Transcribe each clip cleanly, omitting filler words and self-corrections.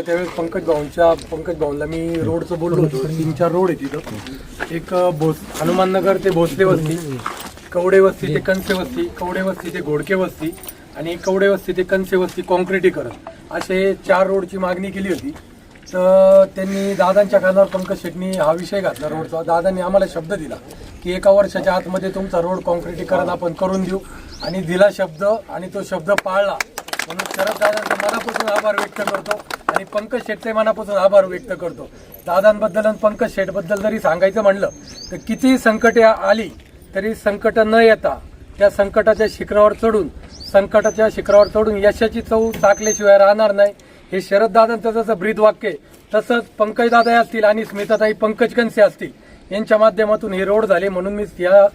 घेतला त्यावेळेस पंकज भाऊंना मी रोडचं बोललो होतो. 3-4 रोड आहे तिथं. एक हनुमाननगर ते भोसले वस्ती, कवडे वस्ती ते कंसे वस्ती, कवडे वस्ती ते घोडके वस्ती आणि कवडे वस्ती ते कंसे वस्ती कॉन्क्रिटीकरण असे 4 रोडची मागणी केली होती. तर त्यांनी दादांच्या कानावर पंकज शेटनी हा विषय घातला रोडचा. दादांनी आम्हाला शब्द दिला की 1 वर्षाच्या आतमध्ये तुमचा रोड कॉन्क्रिटीकरण आपण करून देऊ आणि दिला शब्द आणि तो शब्द पाळला. म्हणून शरद दादांचे मनापासून आभार व्यक्त करतो आणि पंकज शेटचे मनापासून आभार व्यक्त करतो. दादांबद्दल आणि पंकज शेटबद्दल जरी सांगायचं म्हणलं तर किती संकटे आली तरी संकट न येता त्या संकटाच्या शिखरावर चढून यशाची चव चाकल्याशिवाय राहणार नाही. हे शरद दादांचं जसं ब्रीद वाक्य आहे तसंच पंकज दादा असतील आणि स्मिताताई पंकज कंसे असतील यांच्या माध्यमातून हे रोड झाले. म्हणून मी या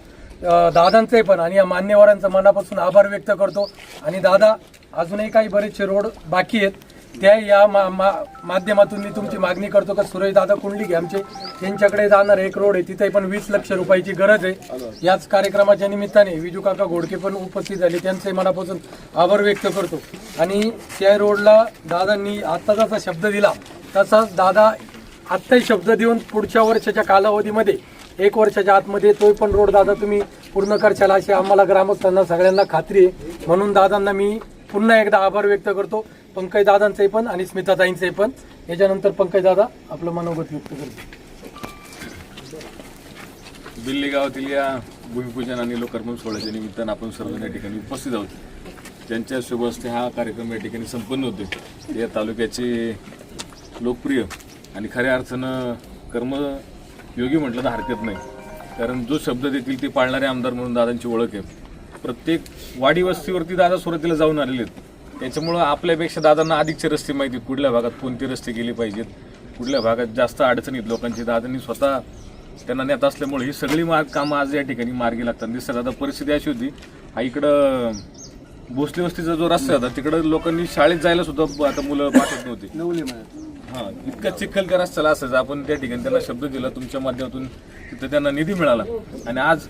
दादांचे पण आणि या मान्यवरांचं मनापासून आभार व्यक्त करतो. आणि दादा अजूनही काही बरेचसे रोड बाकी आहेत त्या या माध्यमातून मी तुमची मागणी करतो का सुरेश दादा कुंडलिक आमचे त्यांच्याकडे जाणार एक रोड आहे तिथे पण 20 लाख रुपयाची गरज आहे. याच कार्यक्रमाच्या निमित्ताने विजू काका घोडके पण उपस्थित झाले त्यांचे मनापासून आभार व्यक्त करतो. आणि त्या रोडला दादांनी आत्ता जसा शब्द दिला तसाच दादा आत्ताही शब्द देऊन पुढच्या वर्षाच्या कालावधीमध्ये 1 वर्षाच्या आतमध्ये तो पण रोड दादा तुम्ही पूर्ण करशाल अशी आम्हाला ग्रामस्थांना सगळ्यांना खात्री आहे. म्हणून दादांना मी पुन्हा एकदा आभार व्यक्त करतो पंकज दादांचे पण आणि स्मिताताईंचे पण. याच्यानंतर पंकज दादा आपलं मनोगत व्यक्त करतो. बिल्ली गावातील या भूमिपूजन आणि लोकार्पण सोहळ्याच्या निमित्तानं आपण सर्व या ठिकाणी उपस्थित आहोत. ज्यांच्या शुभ हस्ते हा कार्यक्रम या ठिकाणी संपन्न होतो या तालुक्याचे लोकप्रिय आणि खऱ्या अर्थानं कर्मयोगी म्हटलं तर हरकत नाही. कारण जो शब्द देतील ते पाळणारे आमदार म्हणून दादांची ओळख आहे. प्रत्येक वाडी वस्तीवरती दादा सुरुवातीला जाऊन आलेले आहेत. त्याच्यामुळं आपल्यापेक्षा दादांना अधिकचे रस्ते माहिती आहेत. कुठल्या भागात कोणते रस्ते गेले पाहिजेत, कुठल्या भागात जास्त अडचणीत लोकांची दादांनी स्वतः त्यांना नेत असल्यामुळे ही सगळी कामं आज या ठिकाणी मार्गी लागतात. दिसतात आता परिस्थिती अशी होती हा इकडं भोसले वस्तीचा जो रस्ता होता तिकडं लोकांनी शाळेत जायला सुद्धा आता मुलं पाठवत नव्हती. हां इतका चिखल त्या रस्त्याला असायचा. आपण त्या ठिकाणी त्यांना शब्द दिला तुमच्या माध्यमातून तिथं त्यांना निधी मिळाला. आणि आज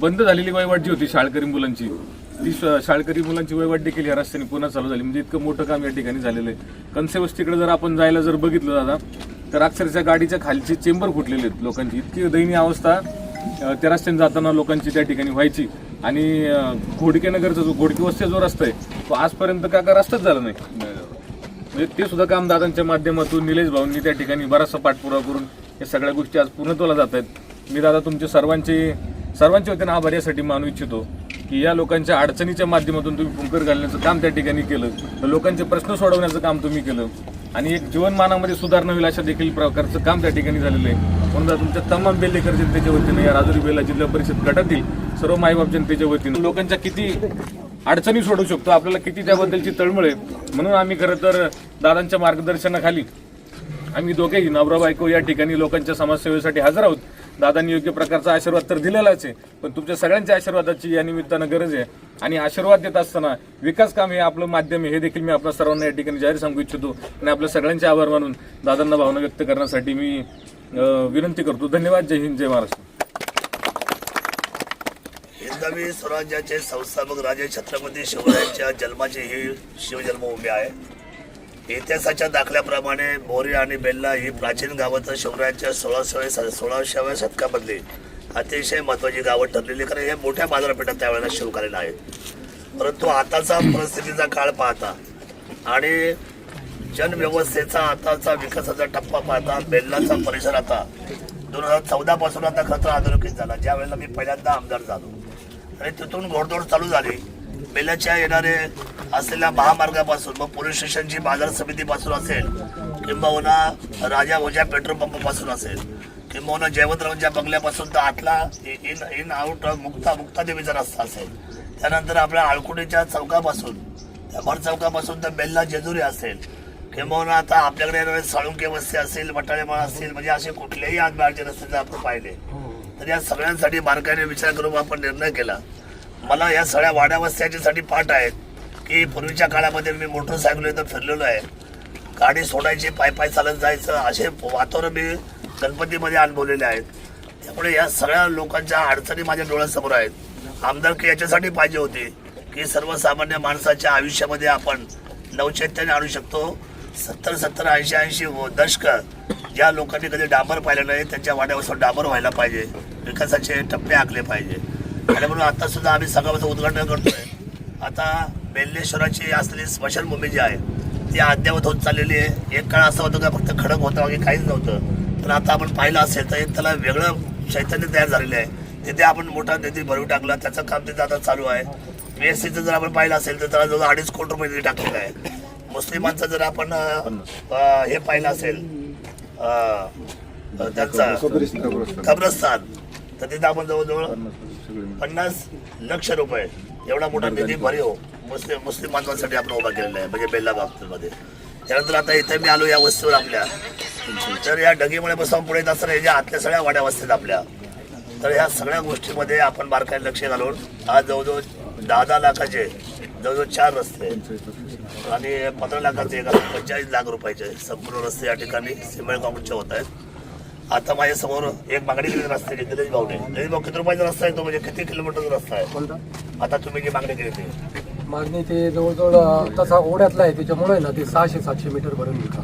बंद झालेली वहिवाट जी होती शाळकरी मुलांची ती शाळकरी मुलांची वहिवाट देखील या रस्त्याने पुन्हा चालू झाली. म्हणजे इतकं मोठं काम या ठिकाणी झालेलं आहे. कंसे वस्तीकडे जर आपण जायला जर बघितलं दादा तर अक्षरशः गाडीच्या खालची चेंबर फुटलेले आहेत लोकांची. इतकी दयनीय अवस्था त्या रस्त्याने जाताना लोकांची त्या ठिकाणी व्हायची. आणि घोडकेनगरचा जो घोडके वस्ती जो रस्ता आहे तो आजपर्यंत का रस्ताच झाला नाही. म्हणजे ते सुद्धा काम दादांच्या माध्यमातून निलेश भाऊंनी त्या ठिकाणी बराचसा पाठपुरावा करून या सगळ्या गोष्टी आज पूर्णत्वाला जात आहेत. मी दादा तुमचे सर्वांच्या वतीनं आभार यासाठी मानू इच्छितो की या लोकांच्या अडचणीच्या माध्यमातून तुम्ही फुंकर घालण्याचं काम त्या ठिकाणी केलं. लोकांचे प्रश्न सोडवण्याचं काम तुम्ही केलं आणि एक जीवनमानामध्ये सुधारणा होईल अशा देखील प्रकारचं काम त्या ठिकाणी झालेलं आहे. म्हणून तुमच्या तमाम बेल्लेकर जनतेच्या वतीनं या राजुरी बेला जिल्हा परिषद गटातील सर्व मायबाप जनतेच्या वतीनं लोकांच्या किती अडचणी सोडवू शकतो आपल्याला किती त्याबद्दलची तळमळ आहे. म्हणून आम्ही खरं तर दादांच्या मार्गदर्शनाखाली आम्ही दोघेही नवरा बायको या ठिकाणी लोकांच्या समाजसेवेसाठी हजर आहोत. दादांनी योग्य प्रकारचा आशीर्वाद तर दिलेलाच आहे पण तुमच्या सगळ्यांच्या आशीर्वादाची या निमित्तानं गरज आहे. आणि आशीर्वाद देत असताना विकास काम हे आपलं माध्यम आहे हे देखील मी आपल्या सर्वांना या ठिकाणी जाहीर सांगू इच्छितो. आणि आपल्या सगळ्यांचे आभार मानून दादांना भावना व्यक्त करण्यासाठी मी विनंती करतो. धन्यवाद. जय हिंद, जय महाराष्ट्र. हिंदवी स्वराज्याचे संस्थापक राजे छत्रपती शिवरायांच्या जन्माची ही शिवजन्मभूमी आहे. इतिहासाच्या दाखल्याप्रमाणे बोरी आणि बेल्ला ही प्राचीन गावाचं शिवरायांच्या 16व्या शतकामधली अतिशय महत्त्वाची गावं ठरलेली. कारण हे मोठ्या बाजारपेठात त्यावेळेला शिवकालीन आहेत. परंतु आताचा परिस्थितीचा काळ पाहता आणि जनव्यवस्थेचा आताचा विकासाचा टप्पा पाहता बेल्लाचा परिसर आता 2014 पासून आता खरं अधोरेखित झाला. ज्या वेळेला मी पहिल्यांदा आमदार झालो आणि तिथून घोडदौड चालू झाली. बेल्ल्याच्या येणारे असलेल्या महामार्गापासून मग पोलीस स्टेशनची बाजार समितीपासून असेल किंबहुना राजा भोजा पेट्रोल पंपापासून असेल किंबहुना जयवंतरावांच्या बंगल्यापासून तर आतला इन आउट मुक्तादेवीचा रस्ता असेल. त्यानंतर आपल्या आळकुटीच्या चौकापासून त्या भर चौकापासून तर बेल्ला जेजुरी असेल किंबहुना आता आपल्याकडे येणारे साळुंके वस्ती असेल वटाळेमाळ असतील म्हणजे असे कुठलेही आज बाहेरचे रस्ते जर आपण पाहिले तर या सगळ्यांसाठी बारकाईने विचार करून आपण निर्णय केला. मला या सगळ्या वाड्या वस्त्याच्यासाठी पाठ आहेत की पूर्वीच्या काळामध्ये मी मोटरसायकल इथं फिरलेलो आहे. गाडी सोडायची पाय चालत जायचं असे वातावरण मी गणपतीमध्ये अनुभवलेले आहेत. त्यामुळे या सगळ्या लोकांच्या अडचणी माझ्या डोळ्यासमोर आहेत. आमदारकी याच्यासाठी पाहिजे होती की सर्वसामान्य माणसाच्या आयुष्यामध्ये आपण नवचैतन्य आणू शकतो. 70 80 दशक ज्या लोकांनी कधी डांबर पाहिलं नाही त्यांच्या वाड्यावर डांबर व्हायला पाहिजे, विकासाचे टप्पे आखले पाहिजे. आणि म्हणून आता सुद्धा आम्ही सगळ्याचं उद्घाटन करतोय. आता बेल्लेश्वराची असलेली स्मशानभूमी जी आहे ती अद्यावत होत चाललेली आहे. एक काळ असं होतं का फक्त खडक होतं वगैरे काहीच नव्हतं, पण आता आपण पाहिलं असेल तर एक त्याला वेगळं चैतन्य तयार झालेलं आहे. तिथे आपण मोठा निधी भरून टाकला, त्याचं काम तिथे आता चालू आहे. BSCचं जर आपण पाहिलं असेल तर त्याला जवळ 2.5 कोटी रुपये निधी टाकलेला आहे. मुस्लिमांचं जर आपण हे पाहिलं असेल त्यांचा कब्रस्तान, तर तिथे आपण जवळजवळ 50 लाख रुपये एवढा मोठा निधी भरीव मुस्लिम बांधवांसाठी आपण उभा केलेला आहे, म्हणजे बेल्ला बाबतीमध्ये. त्यानंतर आता इथे मी आलो या वस्तीवर आपल्या, तर या डगीमुळे बसून पुढे येत असताना या आतल्या सगळ्या वाड्या वस्तीत आपल्या, तर ह्या सगळ्या गोष्टीमध्ये आपण बारकाईने लक्ष घालून आज जवळजवळ 10 लाखाचे जवळजवळ 4 रस्ते आणि 15 लाखाचे 45 लाख रुपयाचे संपूर्ण रस्ते या ठिकाणी सिमेंट कॉन्क्रीटचे होत आहेत. आता माझ्या समोर एक मागणी केली रस्त्याची निलेश भाऊने. निलेश भाऊ, किती रुपयाचा रस्ता आहे तो, म्हणजे किती किलोमीटरचा रस्ता आहे? आता तुम्ही जी मागणी केली ती मागणी ते जवळजवळ तसा ओढ्यातला आहे, त्याच्यामुळे ना ते 600-700 मीटर भरून घेतात.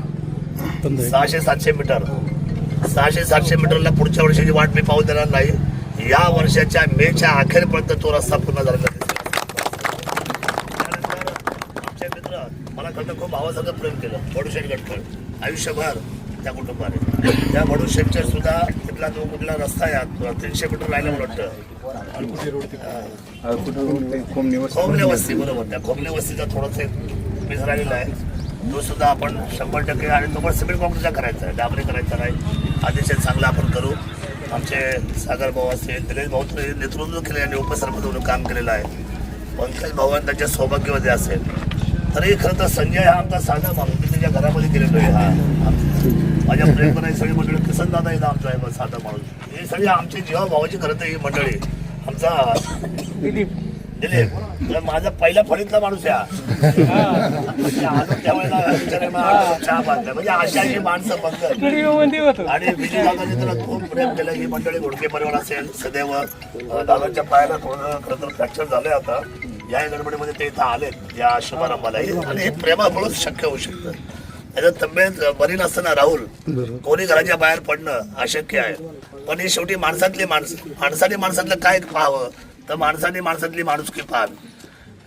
600-700 मीटर 600-700 मीटरला पुढच्या वर्षाची वाट मी पाहू देणार नाही. या वर्षाच्या मेच्या अखेरपर्यंत तो रस्ता पूर्ण झालेला दिसेल. त्यानंतर आमचे मित्र मला कळतं खूप भावासारखं प्रेम केलं बडूशेठ गटकळ आयुष्यभर त्या कुटुंबाने. त्या बडूशेठच्या सुद्धा तिथला जो कुठला रस्ता आहे 300 मीटर राहिला मला वाटतं खोमले वस्ती, बरोबर. त्या खोमले वस्तीचा थोडासा मिस राहिलेला आहे, तो सुद्धा आपण 100% आणि तो पण सिमेंट कॉन्क्रीटचा करायचा आहे, डांबरी करायचा नाही. अतिशय चांगला आपण करू. आमचे सागर भाऊ असतील, दिनेश भाऊ नेतृत्व केले आणि उपसरपंच म्हणून काम केलेलं आहे. पंकज भाऊ त्यांच्या सौभाग्यवती असेल. तरी खरं तर संजय हा आमचा साधा माणूस, मी त्याच्या घरामध्ये गेलेलो आहे. हा माझ्या प्रेम करायची सगळी मंडळी, किसन दादा येतं आमचा आहे साधा माणूस. ही सगळी आमची जीवा भावाची खरं तर ही मंडळी. आमचा दिलीप माझा पहिला फळीतला माणूस आहे आलो त्यावेळेला चहा बांधला, म्हणजे अशी माणसं पंकज आणि विजय दादाने त्याला खूप प्रेम केलं. ही मंडळी घोडके परिवार असेल सदैव दादांच्या पायाला थोडं खरं तर फ्रॅक्चर झालंय. आता या गडबडीमध्ये ते इथं आलेत या शुभारंभाला, आणि हे प्रेमामुळेच शक्य होऊ शकतं. त्याचं तब्येत बरी नसताना राहुल कोणी घराच्या बाहेर पडणं अशक्य आहे. पण ही शेवटी माणसातली माणसाने माणसातलं काय पाहावं, तर माणसाने माणसातली माणुसकी पाहावी.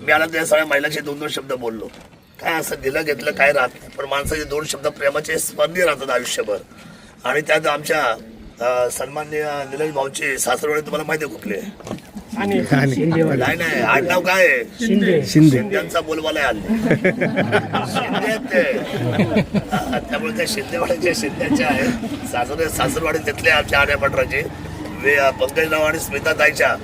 मी आला त्या सगळ्या महिलांशी 2 शब्द बोललो. काय असं दिलं घेतलं काय राहत नाही, पण माणसाचे 2 शब्द प्रेमाचे स्मरणीय राहतात आयुष्यभर. आणि त्यात आमच्या सन्माननीय निलेश भाऊची सासरवाडी तुम्हाला माहिती आहे कुठले? नाही आडनाव काय आहे? शिंदेचा बोलवाला आले शिंदे ते. त्यामुळे त्या शिंदेवाडीचे शिंदेचे आहे सासरवाडी तिथले आमच्या आड्यापटराचे पंकजराव आणि स्मिताताईच्या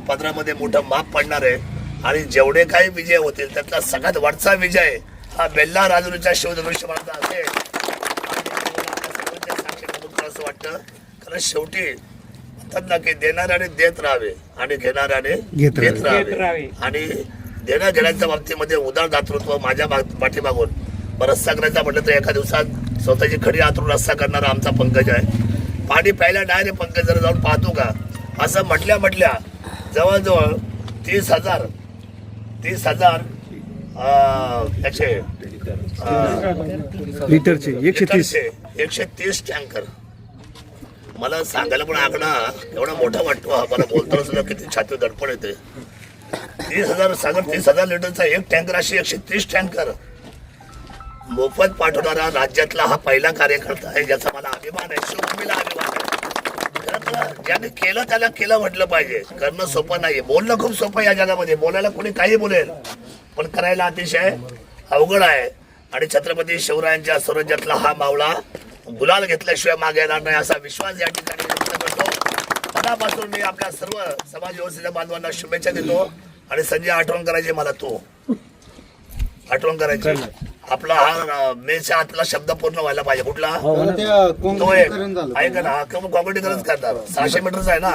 पदरामध्ये मोठं माप पडणार आहे. आणि जेवढे काही विजय होतील त्यातला सगळ्यात वरचा विजय हा बेल्ला राजुरीच्या शिवधनुष्यबाणाचा असेल असं वाटतं. कारण शेवटी म्हणतात ना की देणाऱ्याने देत राहावे आणि घेणाऱ्याने घेत राहावे. आणि देण्या घेण्याच्या बाबतीमध्ये उदार दातृत्व माझ्या पाठीमागून रस्ता करायचा म्हटलं तर एका दिवसात स्वतःची खडी आतरून रस्ता करणारा आमचा पंकज आहे. पाणी प्यायला नाही रे पंकज जरा जाऊन पाहतो का असं म्हटल्या जवळजवळ 30,000 याचे लिटरचे 130 टँकर. मला सांगायला पण आकडा एवढा मोठा वाटतो, मला बोलताना सुद्धा किती छाती दडपण येते. 30,000 लिटरचा एक टँकर, अशी 130 टँकर मोफत पाठवणारा राज्यातला हा पहिला कार्यकर्ता आहे, ज्याचा मला अभिमान आहे, शिवभूमीला अभिमान आहे. ज्याने केलं त्याला केलं म्हटलं पाहिजे. करणं सोपं नाही, बोलणं खूप सोपं या जगामध्ये. बोलायला कोणी काही बोलेल, पण करायला अतिशय अवघड आहे. आणि छत्रपती शिवरायांच्या स्वराज्यातला हा मावळा गुलाल घेतल्याशिवाय मागे येणार नाही असा विश्वास या ठिकाणी व्यक्त करतो. मनापासून मी आपल्या सर्व समाज व्यवस्थेच्या बांधवांना शुभेच्छा देतो. आणि संजय आठवण करायची मला, तो आठवण करायची आपला हा मेच्या आतला शब्द पूर्ण व्हायला पाहिजे. कुठला तो एक ऐका ना, कॉम्पिटिकरच करणार 600 मीटरचा आहे ना.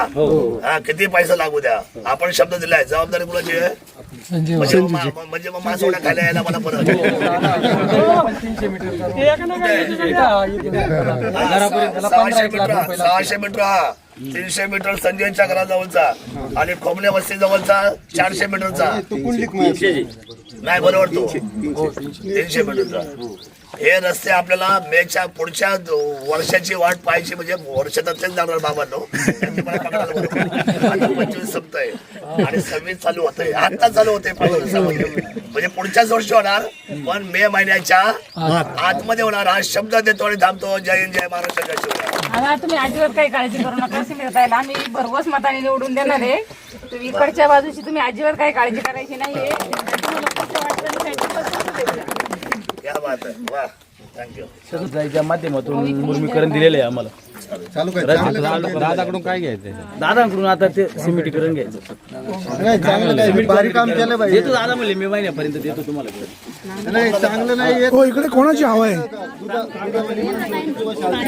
हा किती पैसा लागू द्या, आपण शब्द दिलाय. जबाबदारी कुणाची आहे? म्हणजे मग मासोड्या खायला यायला मला परत 600 मीटर 300 मीटर संजयच्या घराजवळचा आणि खोमले वस्ती जवळचा 400 मीटरचा नाही बरोबर तो 300 मीटरचा. हे रस्ते आपल्याला मेच्या पुढच्या वर्षाची वाट पाहायची म्हणजे वर्षातच जाणार बाबांनो. आता 25 संपतंय आणि 26 चालू होतंय, आता चालू होते म्हणजे पुढच्याच वर्षी होणार, पण मे महिन्याच्या आतमध्ये होणार. हा शब्द देतो आणि थांबतो. जय हिंद, जय महाराष्ट्र, जय शिवराय. आता तुम्ही अजिबात काही काळजी करू नका. सिंधुताईला आम्ही भरघोस मताने निवडून देणार आहे. तुम्ही इकडच्या बाजूची तुम्ही अजिबात काही काळजी करायची नाहीये. तुम्हाला कसं वाटतं ते सांगितलं. क्या बात आहे, वा, थँक्यू. सिंधुताईच्या माध्यमातून मुर्मीकरण दिलेलं आहे आम्हाला. दादाकडून काय घ्यायचं? दादांकडून आता ते सिमेंटीकरण घ्यायचं. देतो दादा म्हणले मी महिन्यापर्यंत देतो तुम्हाला. चांगलं नाही. हो, इकडे कोणाची हवा आहे?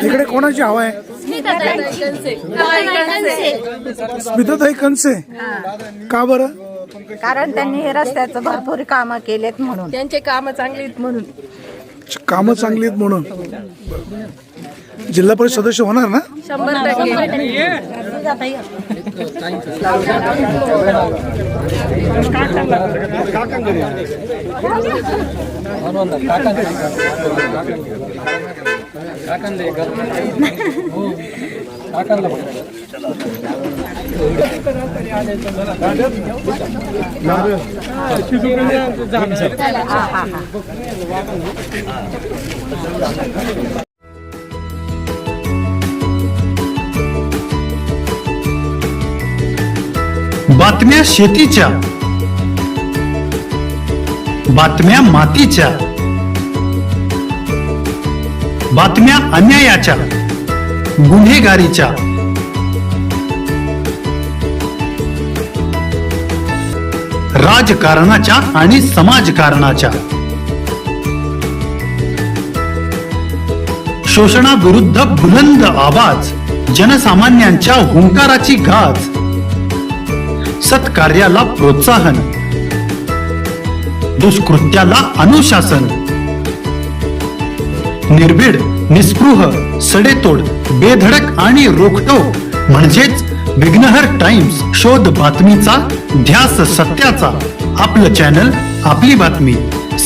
इकडे कोणाची हवा आहे? स्मिताताई कंसे. का बरं? कारण त्यांनी हे रस्त्याचं भरपूर कामं केलेत म्हणून. त्यांचे काम चांगली आहेत म्हणून. कामं चांगली आहेत म्हणून. जिल्हा परिषद सदस्य होणार ना? 100%. बातम्या शेतीच्या, बातम्या मातीच्या, बातम्या अन्यायाच्या, गुन्हेगारीच्या, राजकारणाच्या आणि समाजकारणाच्या, शोषणाविरुद्ध बुलंद आवाज, जनसामान्यांच्या हुंकाराची गाज, सत्कार्याला प्रोत्साहन, दुष्कृत्याला अनुशासन, निर्भीड, निस्पृह, सडेतोड, बेधडक आणि रोखटोक म्हणजेच विघ्नहर टाइम्स. शोध बातमीचा, ध्यास सत्याचा. आपलं चॅनल, आपली बातमी.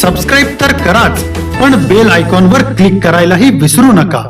सबस्क्राईब तर कराच, पण बेल आयकॉनवर क्लिक करायलाही विसरू नका.